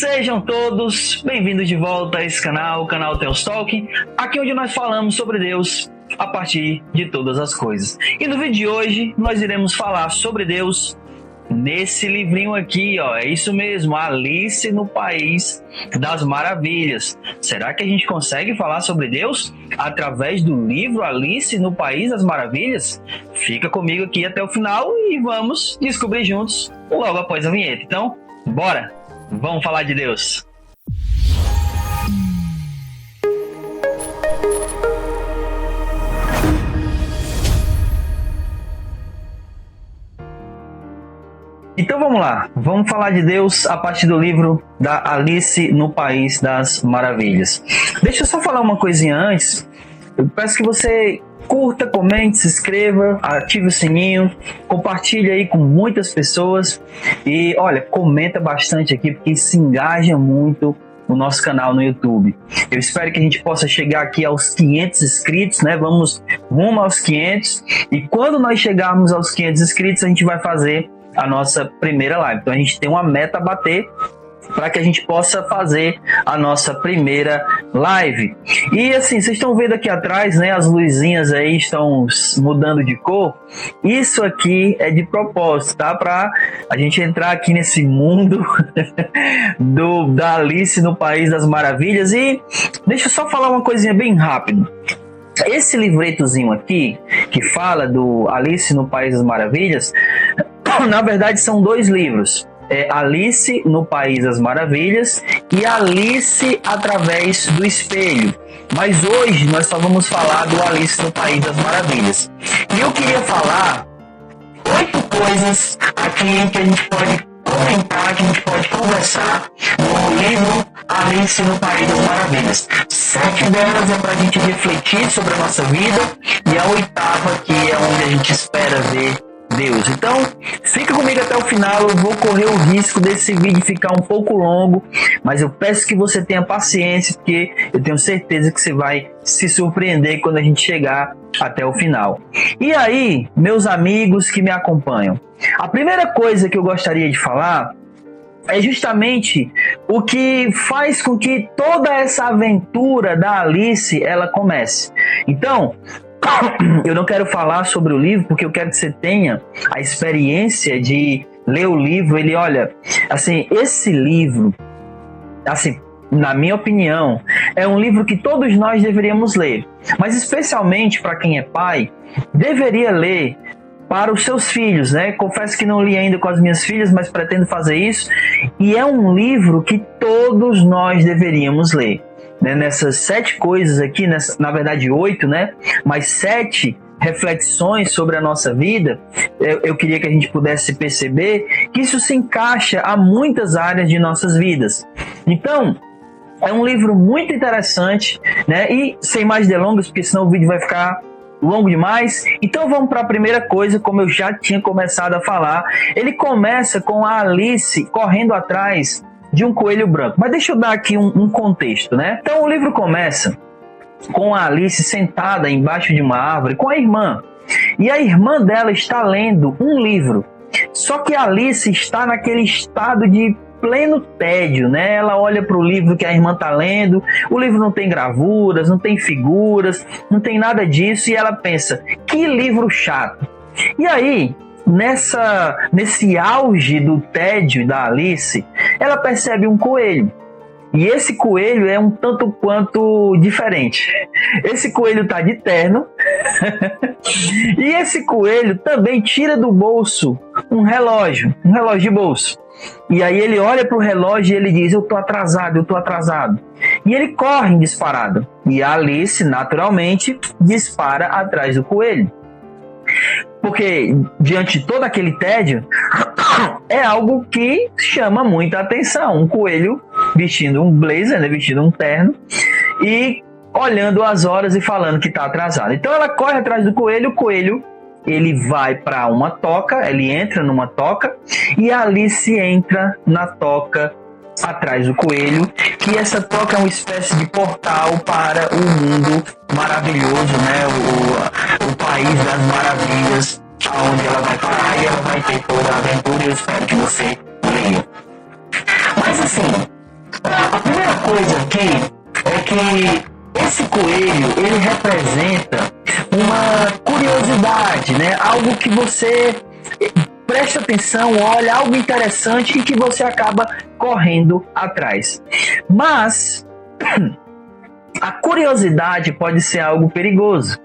Sejam todos bem-vindos de volta a esse canal, o canal Theos Talk, aqui onde nós falamos sobre Deus a partir de todas as coisas. E no vídeo de hoje nós iremos falar sobre Deus nesse livrinho aqui, ó, é isso mesmo, Alice no País das Maravilhas. Será que a gente consegue falar sobre Deus através do livro Alice no País das Maravilhas? Fica comigo aqui até o final e vamos descobrir juntos logo após a vinheta. Então, bora! Vamos falar de Deus. Então vamos lá, vamos falar de Deus a partir do livro da Alice no País das Maravilhas. Deixa eu só falar uma coisinha antes. Eu peço que você curta, comente, se inscreva, ative o sininho, compartilhe aí com muitas pessoas e olha, comenta bastante aqui porque isso engaja muito o nosso canal no YouTube. Eu espero que a gente possa chegar aqui aos 500 inscritos, né? Vamos rumo aos 500 e quando nós chegarmos aos 500 inscritos a gente vai fazer a nossa primeira live. Então a gente tem uma meta a bater para que a gente possa fazer a nossa primeira live. E assim, vocês estão vendo aqui atrás, né, as luzinhas aí estão mudando de cor. Isso aqui é de propósito, tá? Para a gente entrar aqui nesse mundo da Alice no País das Maravilhas. E deixa eu só falar uma coisinha bem rápido. Esse livretozinho aqui, que fala do Alice no País das Maravilhas, na verdade são dois livros. Alice no País das Maravilhas e Alice através do espelho. Mas hoje nós só vamos falar do Alice no País das Maravilhas. E eu queria falar 8 coisas aqui que a gente pode comentar, que a gente pode conversar no livro Alice no País das Maravilhas. 7 delas é para a gente refletir sobre a nossa vida e a 8ª que é onde a gente espera ver Deus. Então, fica comigo até o final. Eu vou correr o risco desse vídeo ficar um pouco longo, mas eu peço que você tenha paciência, porque eu tenho certeza que você vai se surpreender quando a gente chegar até o final. E aí, meus amigos que me acompanham, a primeira coisa que eu gostaria de falar é justamente o que faz com que toda essa aventura da Alice ela comece. Então, eu não quero falar sobre o livro porque eu quero que você tenha a experiência de ler o livro. Ele, olha, assim, esse livro, assim, na minha opinião, é um livro que todos nós deveríamos ler, mas especialmente para quem é pai, deveria ler para os seus filhos, né? Confesso que não li ainda com as minhas filhas, mas pretendo fazer isso. E é um livro que todos nós deveríamos ler. Nessas 7 coisas aqui, na verdade 8, né? Mas 7 reflexões sobre a nossa vida, eu queria que a gente pudesse perceber que isso se encaixa a muitas áreas de nossas vidas. Então, é um livro muito interessante, né? E sem mais delongas, porque senão o vídeo vai ficar longo demais. Então vamos para a primeira coisa, como eu já tinha começado a falar. Ele começa com a Alice correndo atrás de um coelho branco. Mas deixa eu dar aqui um contexto, né? Então o livro começa com a Alice sentada embaixo de uma árvore com a irmã. E a irmã dela está lendo um livro. Só que a Alice está naquele estado de pleno tédio, né? Ela olha para o livro que a irmã está lendo, o livro não tem gravuras, não tem figuras, não tem nada disso, e ela pensa, que livro chato. E aí, nesse auge do tédio da Alice, ela percebe um coelho. E esse coelho é um tanto quanto diferente. Esse coelho está de terno e esse coelho também tira do bolso um relógio de bolso. E aí ele olha para o relógio e ele diz, eu tô atrasado. E ele corre em disparada. E a Alice, naturalmente, dispara atrás do coelho. Porque, diante de todo aquele tédio, é algo que chama muita atenção. Um coelho vestindo um blazer, né, vestindo um terno, e olhando as horas e falando que está atrasado. Então ela corre atrás do coelho, o coelho ele vai para uma toca, ele entra numa toca, e a Alice entra na toca atrás do coelho, que essa toca é uma espécie de portal para o mundo maravilhoso, né? O país das maravilhas, aonde ela vai parar e ela vai ter toda a aventura, e eu espero que você leia. Mas assim, A primeira coisa aqui é que esse coelho, ele representa uma curiosidade, né? Algo que você presta atenção, olha, algo interessante e que você acaba correndo atrás. Mas a curiosidade pode ser algo perigoso.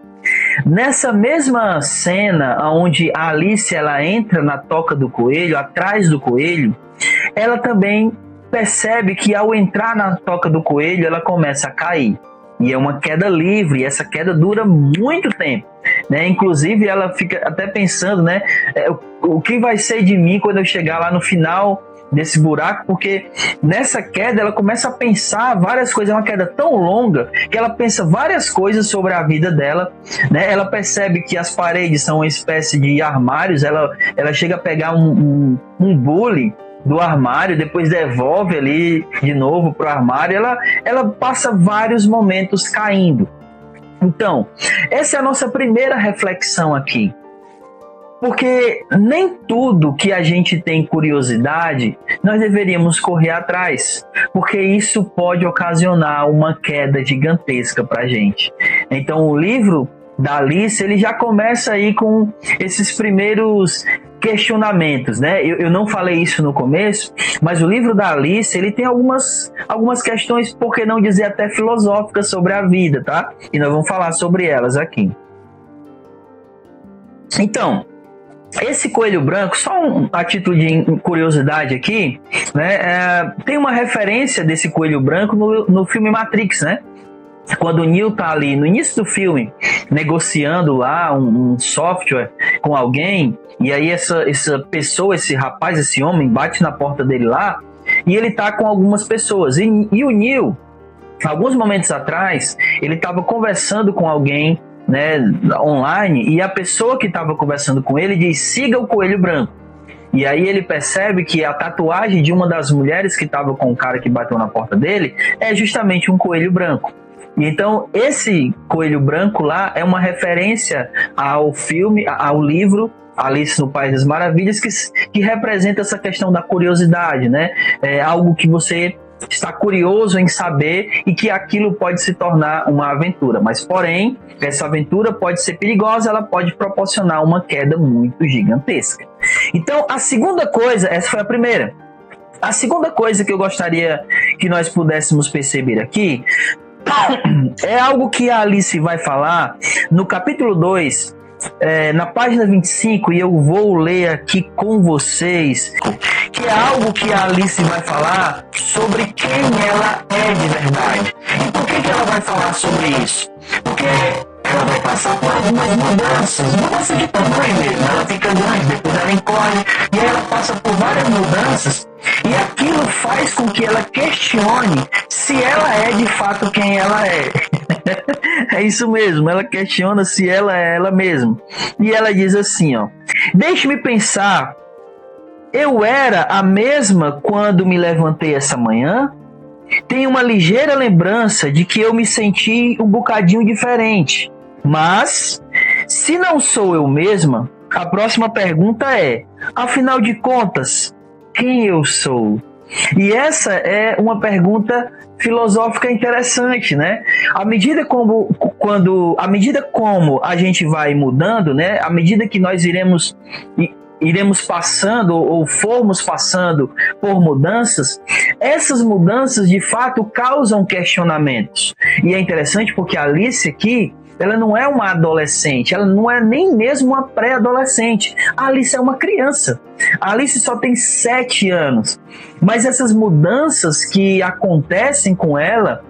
Nessa mesma cena onde a Alice ela entra na toca do coelho, atrás do coelho, ela também percebe que ao entrar na toca do coelho, ela começa a cair. E é uma queda livre, e essa queda dura muito tempo, né? Inclusive, ela fica até pensando, né? O que vai ser de mim quando eu chegar lá no final desse buraco? Porque nessa queda, ela começa a pensar várias coisas. É uma queda tão longa que ela pensa várias coisas sobre a vida dela, né? Ela percebe que as paredes são uma espécie de armários. Ela chega a pegar um bule do armário, depois devolve ali de novo pro armário, ela passa vários momentos caindo. Então, essa é a nossa primeira reflexão aqui. Porque nem tudo que a gente tem curiosidade, nós deveríamos correr atrás, porque isso pode ocasionar uma queda gigantesca pra gente. Então, o livro da Alice, ele já começa aí com esses primeiros questionamentos, né? Eu não falei isso no começo, mas o livro da Alice, ele tem algumas questões, por que não dizer até filosóficas sobre a vida, tá? E nós vamos falar sobre elas aqui. Então, esse coelho branco, só a título de curiosidade aqui, né? Tem uma referência desse coelho branco no filme Matrix, né? Quando o Neo tá ali no início do filme negociando lá um software com alguém, e aí essa pessoa, esse rapaz, esse homem bate na porta dele lá e ele tá com algumas pessoas, e o Neo, alguns momentos atrás, ele estava conversando com alguém, né, online, e a pessoa que estava conversando com ele diz: siga o coelho branco. E aí ele percebe que a tatuagem de uma das mulheres que estava com o cara que bateu na porta dele é justamente um coelho branco. Então, esse coelho branco lá é uma referência ao filme, ao livro Alice no País das Maravilhas, que representa essa questão da curiosidade, né? É algo que você está curioso em saber e que aquilo pode se tornar uma aventura. Mas, porém, essa aventura pode ser perigosa, ela pode proporcionar uma queda muito gigantesca. Então, a segunda coisa, essa foi a primeira. A segunda coisa que eu gostaria que nós pudéssemos perceber aqui é algo que a Alice vai falar no capítulo 2, na página 25, e eu vou ler aqui com vocês, que é algo que a Alice vai falar sobre quem ela é de verdade. E por que ela vai falar sobre isso? Porque ela vai passar por algumas mudanças de tamanho mesmo. Ela fica grande, depois ela encolhe, e aí ela passa por várias mudanças, e aquilo faz com que ela questione se ela é de fato quem ela é. É isso mesmo, ela questiona se ela é ela mesma. E ela diz assim, ó: deixe-me pensar, eu era a mesma quando me levantei essa manhã? Tenho uma ligeira lembrança de que eu me senti um bocadinho diferente. Mas, se não sou eu mesma, a próxima pergunta é: afinal de contas, quem eu sou? E essa é uma pergunta filosófica interessante, né? À medida como a gente vai mudando, né? À medida que nós iremos passando ou formos passando por mudanças, essas mudanças de fato causam questionamentos. E é interessante porque a Alice aqui, ela não é uma adolescente, ela não é nem mesmo uma pré-adolescente. A Alice é uma criança. A Alice só tem 7 anos. Mas essas mudanças que acontecem com ela,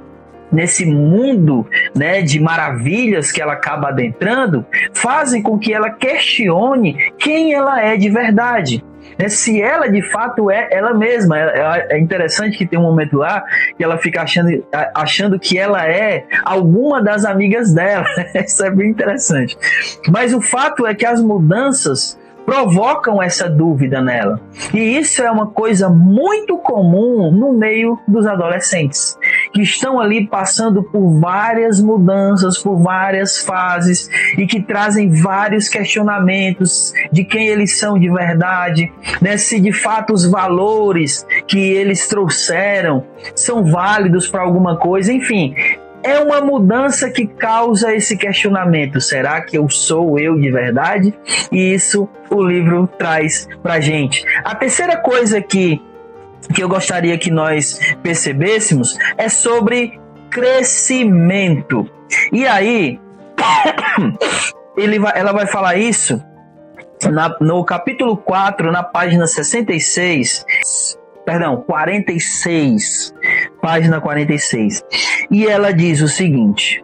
nesse mundo, né, de maravilhas que ela acaba adentrando, fazem com que ela questione quem ela é de verdade. Se ela de fato é ela mesma. É interessante que tem um momento lá que ela fica achando que ela é alguma das amigas dela. Isso é bem interessante. Mas o fato é que as mudanças provocam essa dúvida nela. E isso é uma coisa muito comum no meio dos adolescentes, que estão ali passando por várias mudanças, por várias fases e que trazem vários questionamentos de quem eles são de verdade, né? Se de fato os valores que eles trouxeram são válidos para alguma coisa, enfim. É uma mudança que causa esse questionamento. Será que eu sou eu de verdade? E isso o livro traz pra gente. A terceira coisa que eu gostaria que nós percebêssemos é sobre crescimento. E aí, ela vai falar isso no capítulo 4, na página 46, perdão, 46, página 46. E ela diz o seguinte,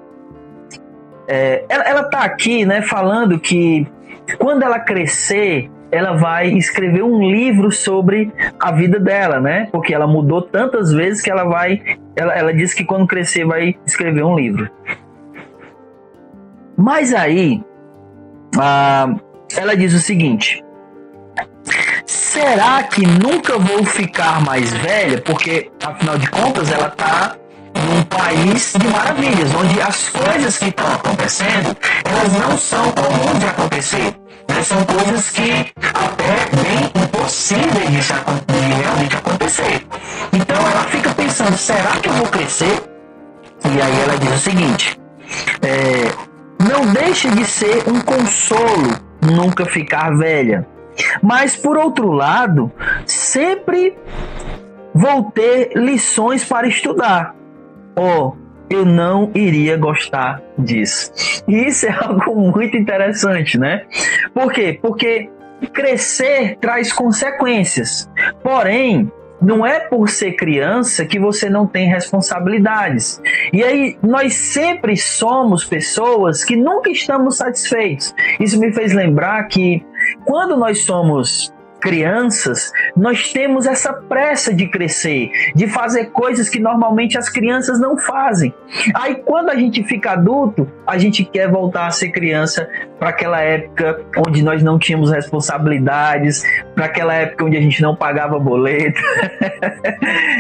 ela está aqui, né, falando que quando ela crescer, ela vai escrever um livro sobre a vida dela, né? Porque ela mudou tantas vezes que ela diz que quando crescer vai escrever um livro. Mas aí, ela diz o seguinte: será que nunca vou ficar mais velha? Porque, afinal de contas, ela está num país de maravilhas, onde as coisas que estão acontecendo, elas não são comuns de acontecer. São coisas que até bem impossíveis de realmente acontecer. Então ela fica pensando, será que eu vou crescer? E aí ela diz o seguinte, não deixa de ser um consolo nunca ficar velha. Mas por outro lado, sempre vou ter lições para estudar. Eu não iria gostar disso. E isso é algo muito interessante, né? Por quê? Porque crescer traz consequências. Porém, não é por ser criança que você não tem responsabilidades. E aí, nós sempre somos pessoas que nunca estamos satisfeitos. Isso me fez lembrar que quando nós somos crianças, nós temos essa pressa de crescer, de fazer coisas que normalmente as crianças não fazem. Aí quando a gente fica adulto, a gente quer voltar a ser criança para aquela época onde nós não tínhamos responsabilidades, para aquela época onde a gente não pagava boleto.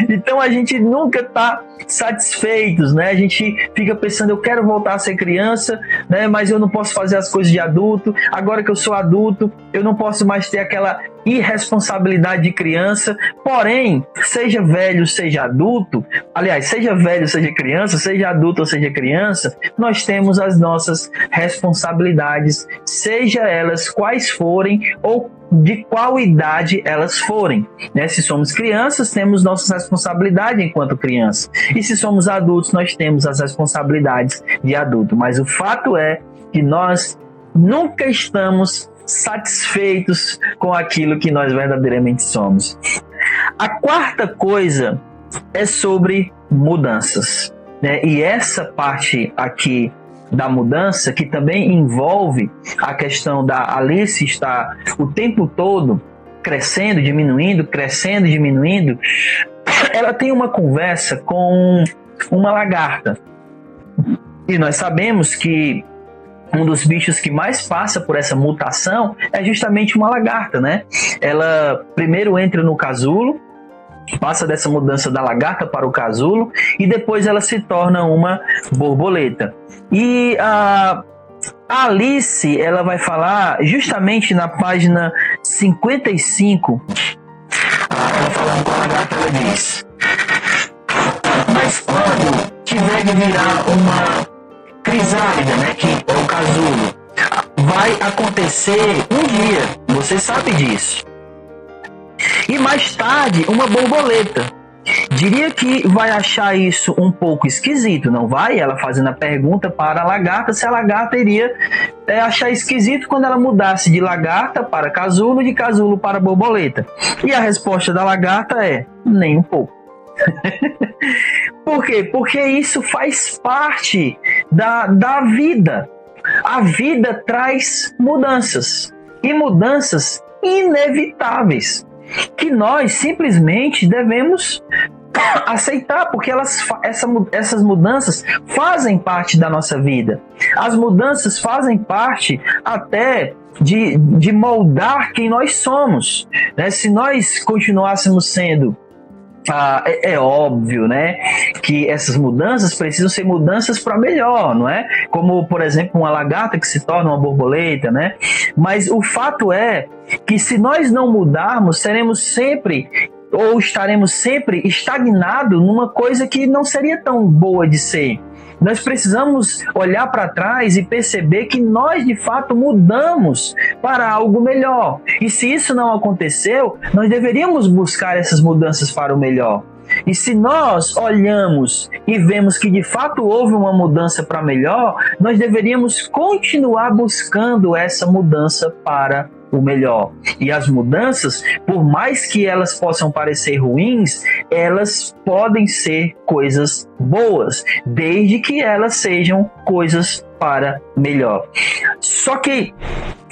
Então a gente nunca está satisfeitos, né? A gente fica pensando, eu quero voltar a ser criança, né? Mas eu não posso fazer as coisas de adulto. Agora que eu sou adulto, eu não posso mais ter aquela irresponsabilidade de criança. Porém, seja velho, seja adulto, aliás, seja velho, seja criança, seja adulto ou seja criança, nós temos as nossas responsabilidades, seja elas quais forem ou de qual idade elas forem, né? Se somos crianças, temos nossas responsabilidades enquanto criança, e se somos adultos, nós temos as responsabilidades de adulto. Mas o fato é que nós nunca estamos satisfeitos com aquilo que nós verdadeiramente somos. A quarta coisa é sobre mudanças, né? E essa parte aqui da mudança, que também envolve a questão da Alice estar o tempo todo crescendo, diminuindo, ela tem uma conversa com uma lagarta. E nós sabemos que um dos bichos que mais passa por essa mutação é justamente uma lagarta, né? Ela primeiro entra no casulo, passa dessa mudança da lagarta para o casulo e depois ela se torna uma borboleta. E a Alice, ela vai falar justamente na página 55, ela falando com a lagarta, ela diz: mas quando tiver de virar uma crisálida, né, que é o casulo, vai acontecer um dia, você sabe disso. E mais tarde, uma borboleta. Diria que vai achar isso um pouco esquisito, não vai? Ela fazendo a pergunta para a lagarta se a lagarta iria achar esquisito quando ela mudasse de lagarta para casulo, de casulo para borboleta. E a resposta da lagarta é: nem um pouco. Por quê? Porque isso faz parte da vida. A vida traz mudanças, e mudanças inevitáveis, que nós simplesmente devemos aceitar, porque essas mudanças fazem parte da nossa vida. As mudanças fazem parte até de moldar quem nós somos, né? Se nós continuássemos sendo é óbvio, né, que essas mudanças precisam ser mudanças para melhor, não é? Como, por exemplo, uma lagarta que se torna uma borboleta, né? Mas o fato é que se nós não mudarmos, seremos sempre ou estaremos sempre estagnados numa coisa que não seria tão boa de ser. Nós precisamos olhar para trás e perceber que nós, de fato, mudamos para algo melhor. E se isso não aconteceu, nós deveríamos buscar essas mudanças para o melhor. E se nós olhamos e vemos que, de fato, houve uma mudança para melhor, nós deveríamos continuar buscando essa mudança para o melhor. E as mudanças, por mais que elas possam parecer ruins, elas podem ser coisas boas, desde que elas sejam coisas para melhor. Só que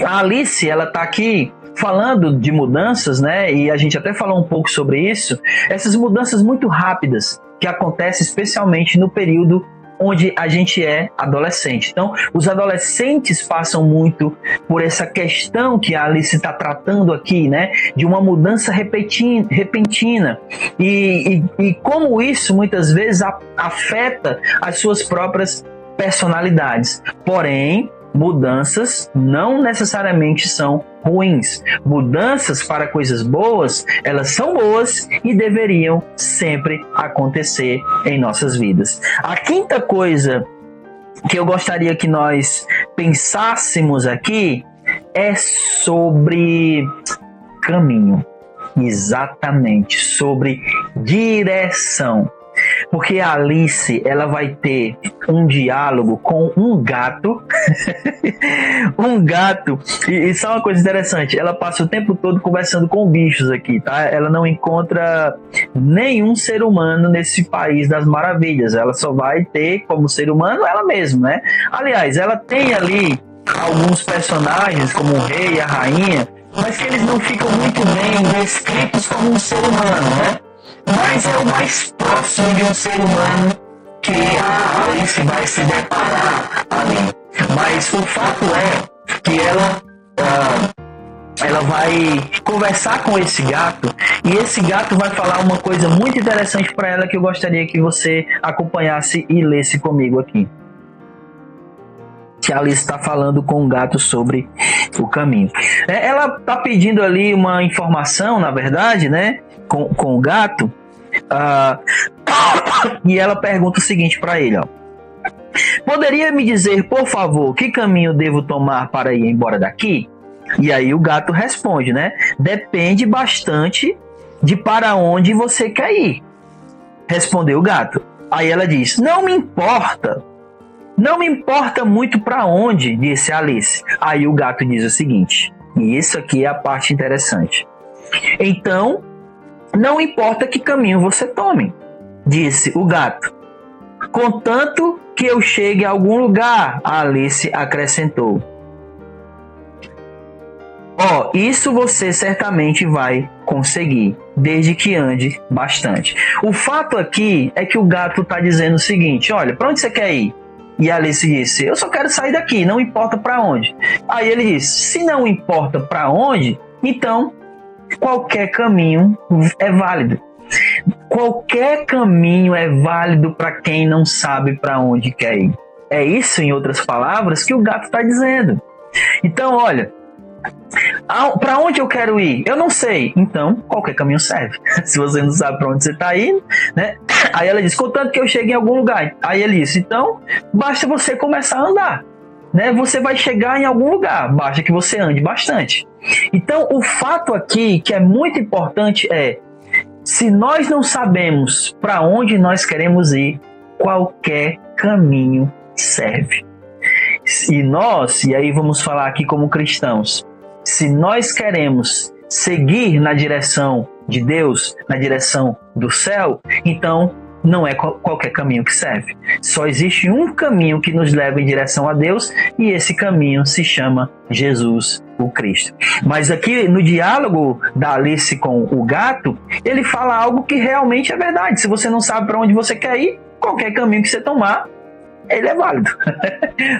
a Alice, ela está aqui falando de mudanças, né? E a gente até falou um pouco sobre isso. Essas mudanças muito rápidas que acontecem especialmente no período onde a gente é adolescente. Então, os adolescentes passam muito por essa questão que a Alice está tratando aqui, né? De uma mudança repentina. E como isso, muitas vezes, afeta as suas próprias personalidades. Porém, mudanças não necessariamente são ruins. Mudanças para coisas boas, elas são boas e deveriam sempre acontecer em nossas vidas. A quinta coisa que eu gostaria que nós pensássemos aqui é sobre caminho. Exatamente, sobre direção. Porque a Alice, ela vai ter um diálogo com um gato. Um gato. E isso é uma coisa interessante. Ela passa o tempo todo conversando com bichos aqui, tá? Ela não encontra nenhum ser humano nesse país das maravilhas. Ela só vai ter como ser humano ela mesma, né? Aliás, ela tem ali alguns personagens, como o rei e a rainha, mas que eles não ficam muito bem descritos como um ser humano, né? Mas é o mais próximo de um ser humano que a Alice vai se deparar ali. Mas o fato é que ela vai conversar com esse gato e esse gato vai falar uma coisa muito interessante para ela que eu gostaria que você acompanhasse e lesse comigo aqui. Que a Alice está falando com o gato sobre o caminho. Ela está pedindo ali uma informação, na verdade, né, com o gato, e ela pergunta o seguinte para ele, ó: poderia me dizer, por favor, que caminho devo tomar para ir embora daqui? E aí o gato responde, né? Depende bastante de para onde você quer ir. Respondeu o gato. Aí ela diz: não me importa. Não me importa muito para onde, disse Alice. Aí o gato diz o seguinte, e isso aqui é a parte interessante. Então, não importa que caminho você tome, disse o gato. Contanto que eu chegue a algum lugar, Alice acrescentou. Isso você certamente vai conseguir, desde que ande bastante. O fato aqui é que o gato está dizendo o seguinte: olha, para onde você quer ir? E a Alice disse: eu só quero sair daqui, não importa para onde. Aí ele disse: se não importa para onde, então qualquer caminho é válido. Qualquer caminho é válido para quem não sabe para onde quer ir. É isso, em outras palavras, que o gato está dizendo. Então, olha, para onde eu quero ir? Eu não sei. Então, qualquer caminho serve. Se você não sabe para onde você está indo, né? Aí ela diz: contanto que eu chegue em algum lugar. Aí ele disse: então, basta você começar a andar, né? Você vai chegar em algum lugar, basta que você ande bastante. Então, o fato aqui que é muito importante é: se nós não sabemos para onde nós queremos ir, qualquer caminho serve. E aí vamos falar aqui como cristãos, se nós queremos seguir na direção de Deus, na direção do céu, então não é qualquer caminho que serve. Só existe um caminho que nos leva em direção a Deus, e esse caminho se chama Jesus, o Cristo. Mas aqui no diálogo da Alice com o gato, ele fala algo que realmente é verdade. Se você não sabe para onde você quer ir, qualquer caminho que você tomar, ele é válido.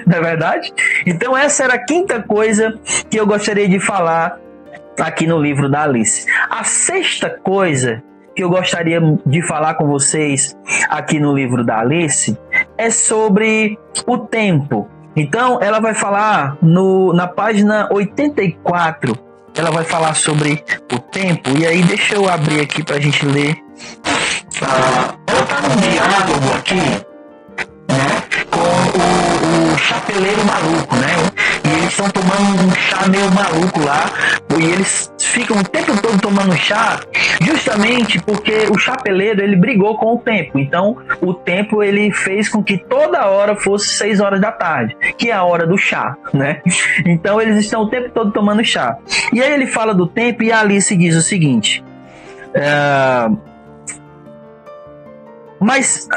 Não é verdade? Então essa era a quinta coisa que eu gostaria de falar aqui no livro da Alice. A sexta coisa que eu gostaria de falar com vocês aqui no livro da Alice é sobre o tempo. Então, ela vai falar na página 84, ela vai falar sobre o tempo. E aí, deixa eu abrir aqui para a gente ler. Ela está num diálogo aqui, né, com o chapeleiro maluco, né? E eles estão tomando um chá meio maluco lá, e eles ficam o tempo todo tomando chá, justamente porque o chapeleiro, ele brigou com o tempo. Então, o tempo, ele fez com que toda hora fosse 6 horas da tarde, que é a hora do chá, né? Então, eles estão o tempo todo tomando chá. E aí ele fala do tempo, e a Alice diz o seguinte... Mas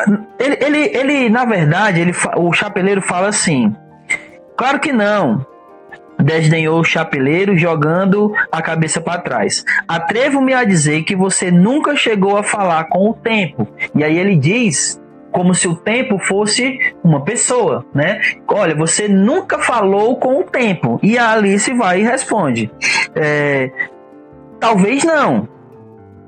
ele na verdade, o chapeleiro fala assim: claro que não, desdenhou o chapeleiro, jogando a cabeça para trás. Atrevo-me a dizer que você nunca chegou a falar com o tempo. E aí ele diz, como se o tempo fosse uma pessoa, né? Olha, você nunca falou com o tempo. E a Alice vai e responde: talvez não,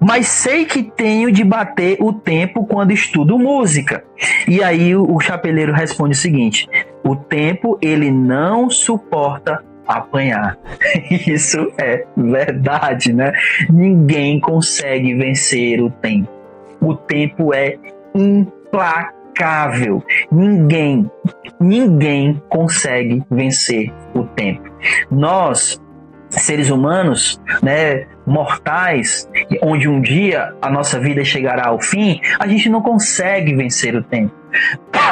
mas sei que tenho de bater o tempo quando estudo música. E aí o chapeleiro responde o seguinte: o tempo, ele não suporta apanhar. Isso é verdade, né? Ninguém consegue vencer o tempo. O tempo é implacável. Ninguém consegue vencer o tempo. Nós, seres humanos, né, mortais, onde um dia a nossa vida chegará ao fim, a gente não consegue vencer o tempo.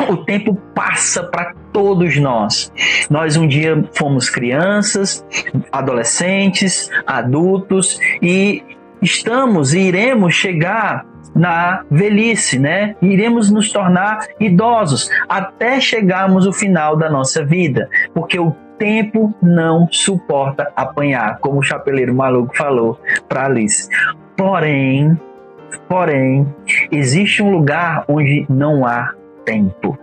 O tempo passa para todos nós. Nós um dia fomos crianças, adolescentes, adultos, e estamos e iremos chegar na velhice, né? Iremos nos tornar idosos até chegarmos ao final da nossa vida, porque o tempo não suporta apanhar, como o chapeleiro maluco falou para Alice. Porém, existe um lugar onde não há tempo,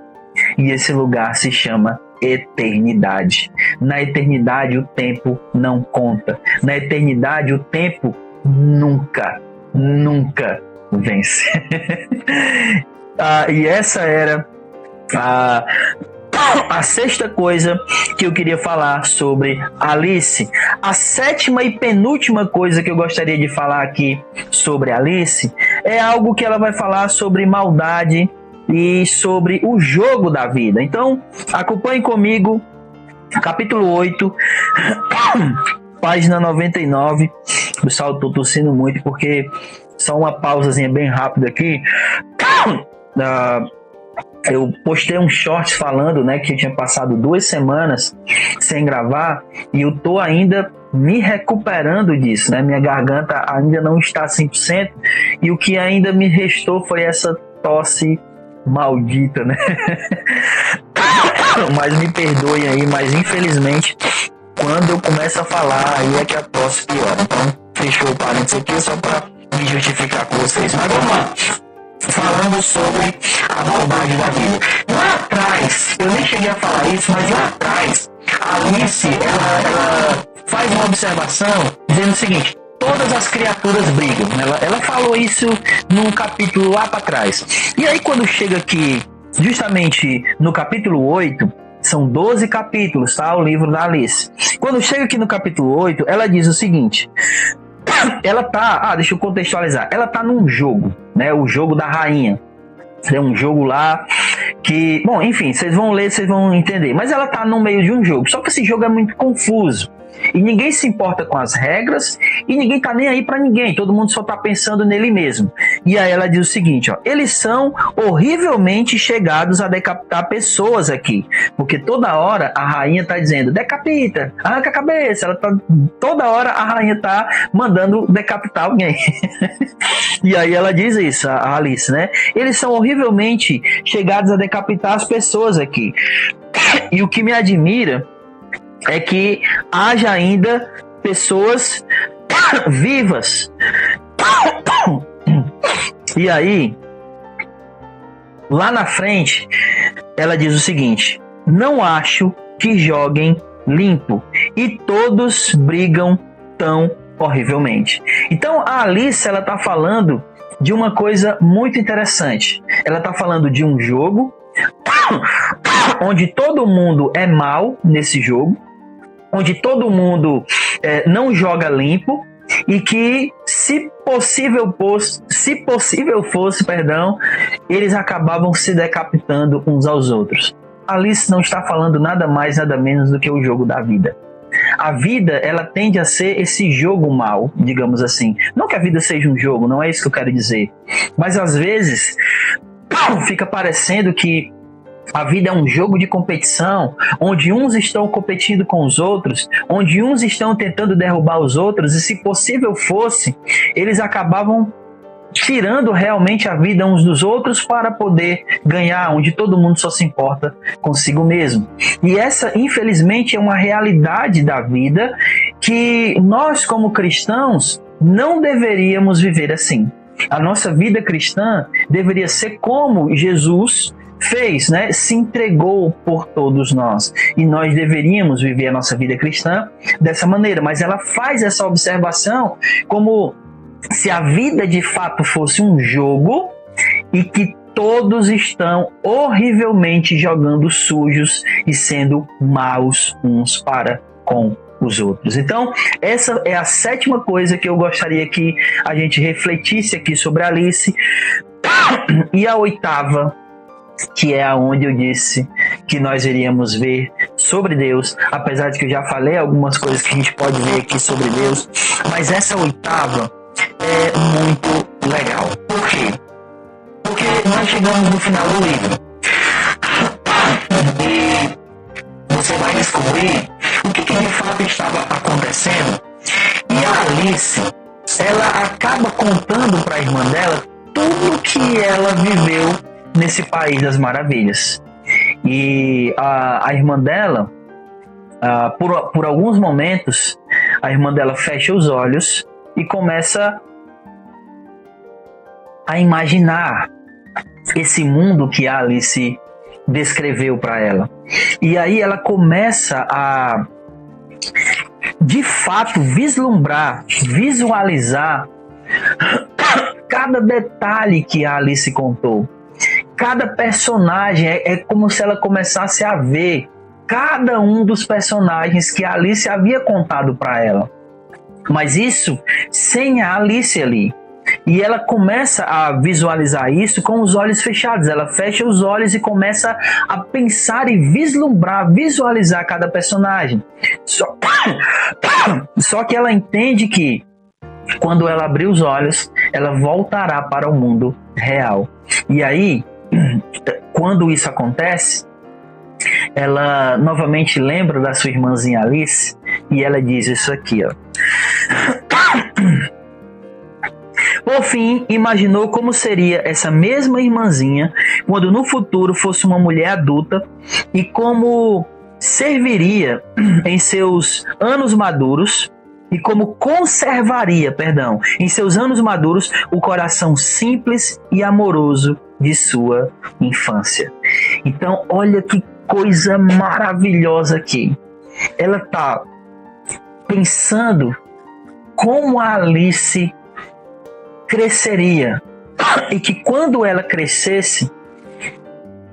e esse lugar se chama eternidade. Na eternidade o tempo não conta. Na eternidade o tempo nunca vence. E essa era a sexta coisa que eu queria falar sobre Alice. A sétima e penúltima coisa que eu gostaria de falar aqui sobre Alice é algo que ela vai falar sobre maldade e sobre o jogo da vida. Então, acompanhe comigo, capítulo 8, página 99. Pessoal, estou tossindo muito porque só uma pausazinha bem rápida aqui. Eu postei um shorts falando, né, que eu tinha passado 2 semanas sem gravar, e eu tô ainda me recuperando disso, né? Minha garganta ainda não está 100%, e o que ainda me restou foi essa tosse maldita, né? Mas me perdoem aí, mas infelizmente quando eu começo a falar, aí é que a tosse piora. Então, fechou o parênteses aqui só para me justificar com vocês. Mas vamos lá. Falando sobre a maldade da vida. Lá atrás, eu nem cheguei a falar isso, mas lá atrás, a Alice, ela faz uma observação dizendo o seguinte: todas as criaturas brigam. Ela falou isso num capítulo lá para trás. E aí quando chega aqui, justamente no capítulo 8, são 12 capítulos, tá? O livro da Alice. Quando chega aqui no capítulo 8, ela diz o seguinte: ela tá, deixa eu contextualizar, ela tá num jogo, né, o jogo da rainha, é um jogo lá que, bom, enfim, vocês vão ler, vocês vão entender, mas ela tá no meio de um jogo, só que esse jogo é muito confuso, e ninguém se importa com as regras, e ninguém tá nem aí pra ninguém, todo mundo só tá pensando nele mesmo. E aí ela diz o seguinte, eles são horrivelmente chegados a decapitar pessoas aqui, porque toda hora a rainha tá dizendo, decapita, arranca a cabeça, ela tá, toda hora a rainha tá mandando decapitar alguém. E aí ela diz isso, a Alice, né? Eles são horrivelmente chegados a decapitar as pessoas aqui. E o que me admira é que haja ainda pessoas vivas. E aí, lá na frente, ela diz o seguinte: não acho que joguem limpo, e todos brigam tão horrivelmente. Então a Alice, ela está falando de uma coisa muito interessante. Ela está falando de um jogo onde todo mundo é mau nesse jogo, onde todo mundo não joga limpo e que, se possível fosse, eles acabavam se decapitando uns aos outros. Alice não está falando nada mais, nada menos do que o jogo da vida. A vida, ela tende a ser esse jogo mau, digamos assim. Não que a vida seja um jogo, não é isso que eu quero dizer. Mas às vezes fica parecendo que a vida é um jogo de competição, onde uns estão competindo com os outros, onde uns estão tentando derrubar os outros, e se possível fosse, eles acabavam tirando realmente a vida uns dos outros para poder ganhar, onde todo mundo só se importa consigo mesmo. E essa, infelizmente, é uma realidade da vida que nós, como cristãos, não deveríamos viver assim. A nossa vida cristã deveria ser como Jesus fez, né? Se entregou por todos nós. E nós deveríamos viver a nossa vida cristã dessa maneira. Mas ela faz essa observação como se a vida de fato fosse um jogo e que todos estão horrivelmente jogando sujos e sendo maus uns para com os outros. Então, essa é a sétima coisa que eu gostaria que a gente refletisse aqui sobre Alice. E a oitava, que é aonde eu disse que nós iríamos ver sobre Deus, apesar de que eu já falei algumas coisas que a gente pode ver aqui sobre Deus, mas essa oitava é muito legal. Por quê? Porque nós chegamos no final do livro e você vai descobrir o que de fato estava acontecendo. E a Alice, ela acaba contando para a irmã dela tudo que ela viveu nesse País das Maravilhas. E a irmã dela, por alguns momentos, a irmã dela fecha os olhos e começa a imaginar esse mundo que a Alice descreveu para ela. E aí ela começa a, de fato, visualizar cada detalhe que a Alice contou. Cada personagem, é como se ela começasse a ver cada um dos personagens que a Alice havia contado para ela. Mas isso sem a Alice ali. E ela começa a visualizar isso com os olhos fechados. Ela fecha os olhos e começa a pensar e visualizar cada personagem. Só que ela entende que quando ela abrir os olhos, ela voltará para o mundo real. E aí, quando isso acontece, ela novamente lembra da sua irmãzinha Alice e ela diz isso aqui, ó. Por fim, imaginou como seria essa mesma irmãzinha quando no futuro fosse uma mulher adulta e como serviria em seus anos maduros e como conservaria, em seus anos maduros o coração simples e amoroso de sua infância. Então, olha que coisa maravilhosa aqui. Ela está pensando como a Alice cresceria e que quando ela crescesse,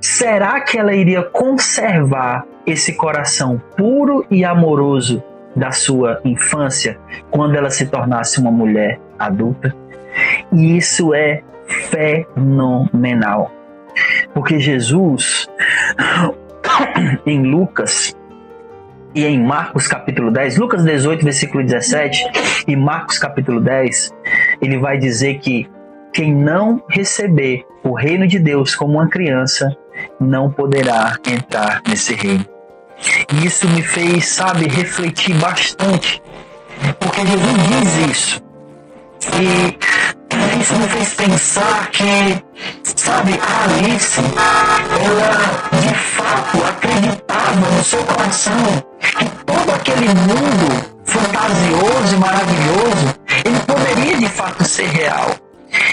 será que ela iria conservar esse coração puro e amoroso da sua infância quando ela se tornasse uma mulher adulta? E isso é fenomenal, porque Jesus, em Lucas e em Marcos capítulo 10, Lucas 18 versículo 17 e Marcos capítulo 10, ele vai dizer que quem não receber o reino de Deus como uma criança não poderá entrar nesse reino. E isso me fez, refletir bastante, porque Jesus diz isso. E isso me fez pensar que, a Alice, ela de fato acreditava no seu coração que todo aquele mundo fantasioso e maravilhoso, ele poderia de fato ser real.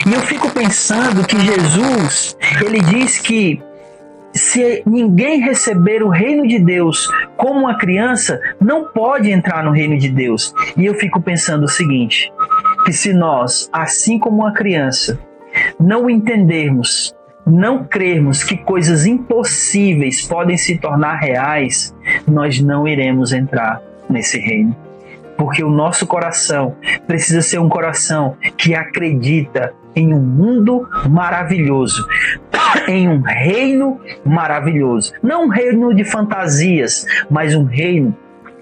E eu fico pensando que Jesus, ele diz que se ninguém receber o reino de Deus como uma criança, não pode entrar no reino de Deus. E eu fico pensando o seguinte, que se nós, assim como uma criança, não entendermos, não crermos que coisas impossíveis podem se tornar reais, nós não iremos entrar nesse reino. Porque o nosso coração precisa ser um coração que acredita em um mundo maravilhoso, em um reino maravilhoso. Não um reino de fantasias, mas um reino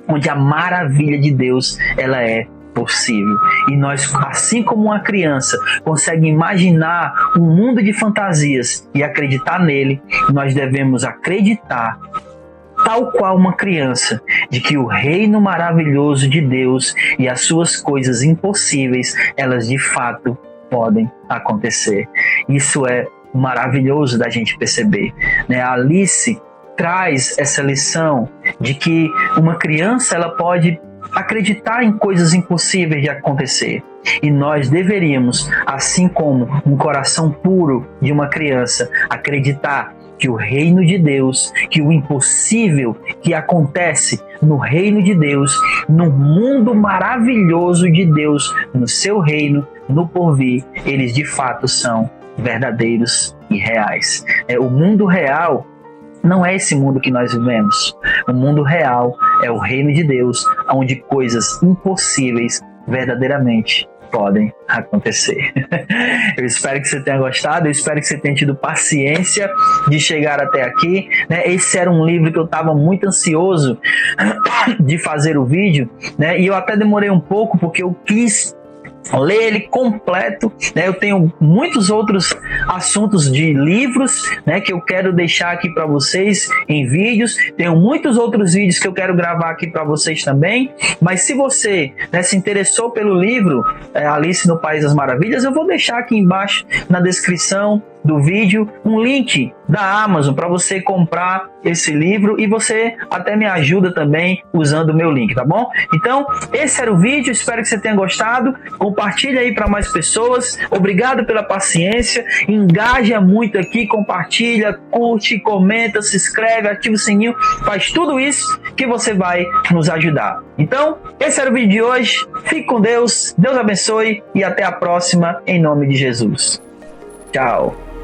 onde a maravilha de Deus ela é possível. E nós, assim como uma criança consegue imaginar um mundo de fantasias e acreditar nele, nós devemos acreditar, tal qual uma criança, de que o reino maravilhoso de Deus e as suas coisas impossíveis, elas de fato podem acontecer. Isso é maravilhoso da gente perceber, né? A Alice traz essa lição de que uma criança ela pode acreditar em coisas impossíveis de acontecer. E nós deveríamos, assim como um coração puro de uma criança, acreditar que o reino de Deus, que o impossível que acontece no reino de Deus, no mundo maravilhoso de Deus, no seu reino, no porvir, eles de fato são verdadeiros e reais. O mundo real não é esse mundo que nós vivemos. O mundo real é o reino de Deus, onde coisas impossíveis verdadeiramente podem acontecer. Eu espero que você tenha gostado, eu espero que você tenha tido paciência de chegar até aqui, né? Esse era um livro que eu estava muito ansioso de fazer o vídeo, né? E eu até demorei um pouco porque eu quis ler ele completo, né? Eu tenho muitos outros assuntos de livros, né, que eu quero deixar aqui para vocês em vídeos. Tenho muitos outros vídeos que eu quero gravar aqui para vocês também. Mas se você, né, se interessou pelo livro Alice no País das Maravilhas, eu vou deixar aqui embaixo na descrição do vídeo um link da Amazon para você comprar esse livro, e você até me ajuda também usando o meu link, tá bom? Então, esse era o vídeo, espero que você tenha gostado. Compartilha aí para mais pessoas. Obrigado pela paciência. Engaja muito aqui, compartilha, curte, comenta, se inscreve, ativa o sininho, faz tudo isso que você vai nos ajudar. Então, esse era o vídeo de hoje. Fique com Deus, Deus abençoe e até a próxima, em nome de Jesus. Tchau.